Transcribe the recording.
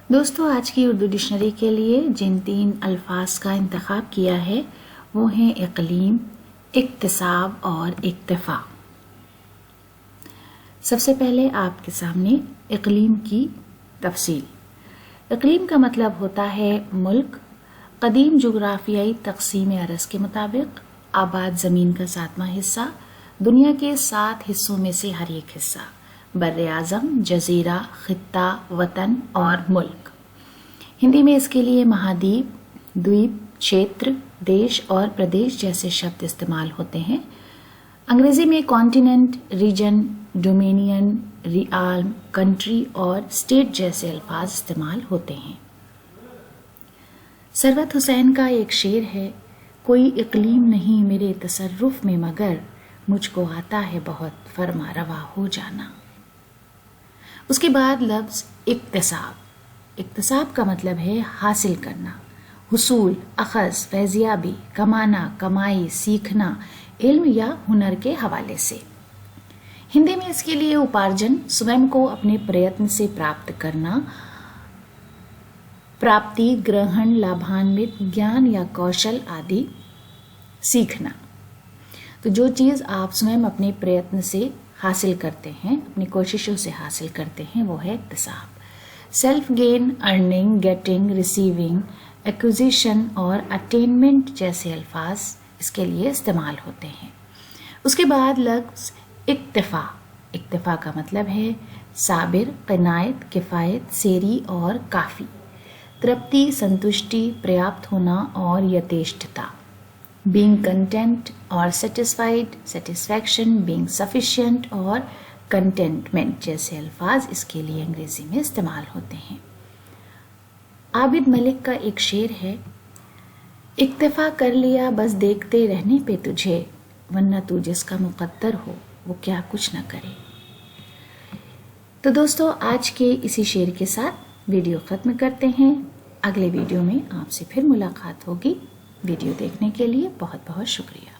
دوستو آج کی اردو ڈکشنری کے لیے جن 3 الفاظ کا انتخاب کیا ہے وہ ہیں اقلیم، اکتساب اور اکتفا۔ سب سے پہلے آپ کے سامنے اقلیم کی تفصیل۔ اقلیم کا مطلب ہوتا ہے ملک۔ قدیم جغرافیائی تقسیم ارض کے مطابق آباد زمین کا 7واں حصہ، دنیا کے 7 حصوں میں سے ہر ایک حصہ، بر اعظم، جزیرہ، خطہ، وطن اور ملک۔ ہندی میں اس کے لیے مہادیپ، دویپ، چھیتر، دیش اور پردیش جیسے شبد استعمال ہوتے ہیں۔ انگریزی میں کانٹیننٹ، ریجن، ڈومینین، ریالم، کنٹری اور اسٹیٹ جیسے الفاظ استعمال ہوتے ہیں۔ ثروت حسین کا ایک شعر ہے، کوئی اقلیم نہیں میرے تصرف میں مگر مجھ کو آتا ہے بہت فرما روا ہو جانا۔ اس کے بعد لفظ اکتساب۔ اکتساب کا مطلب ہے حاصل کرنا، حصول، اخذ، فیضیابی، کمانا، کمائی، سیکھنا، علم یا ہنر کے حوالے سے۔ ہندی میں اس کے لیے اپارجن، سویم کو اپنے پریتن سے پراپت کرنا، پراپتی، گرہن، لابھانوت، گیان یا کوشل آدی، سیکھنا۔ تو جو چیز آپ سویم اپنے پریتن سے حاصل کرتے ہیں، اپنی کوششوں سے حاصل کرتے ہیں، وہ ہے اکتساب۔ Self gain, earning, getting, receiving, acquisition اور اٹینمنٹ جیسے الفاظ اس کے لیے استعمال ہوتے ہیں۔ اس کے بعد لفظ اکتفا۔ اکتفا کا مطلب ہے صابر، قناعت، کفایت، سیری اور کافی، ترپتی، سنتشٹی، پریاپت ہونا اور یتیشٹتا، بینگ کنٹینٹ اور سیٹسفائیڈ، سیٹسفیکشن، بینگ سفیشینٹ اور کنٹینٹمنٹ جیسے الفاظ اس کے لیے انگریزی میں استعمال ہوتے ہیں۔ عابد ملک کا ایک شعر ہے، اکتفا کر لیا بس دیکھتے رہنے پہ تجھے، ورنہ تو جس کا مقدر ہو وہ کیا کچھ نہ کرے۔ تو دوستو آج کے اسی شعر کے ساتھ ویڈیو ختم کرتے ہیں۔ اگلے ویڈیو میں آپ سے پھر ملاقات ہوگی۔ ویڈیو دیکھنے کے لیے بہت بہت شکریہ۔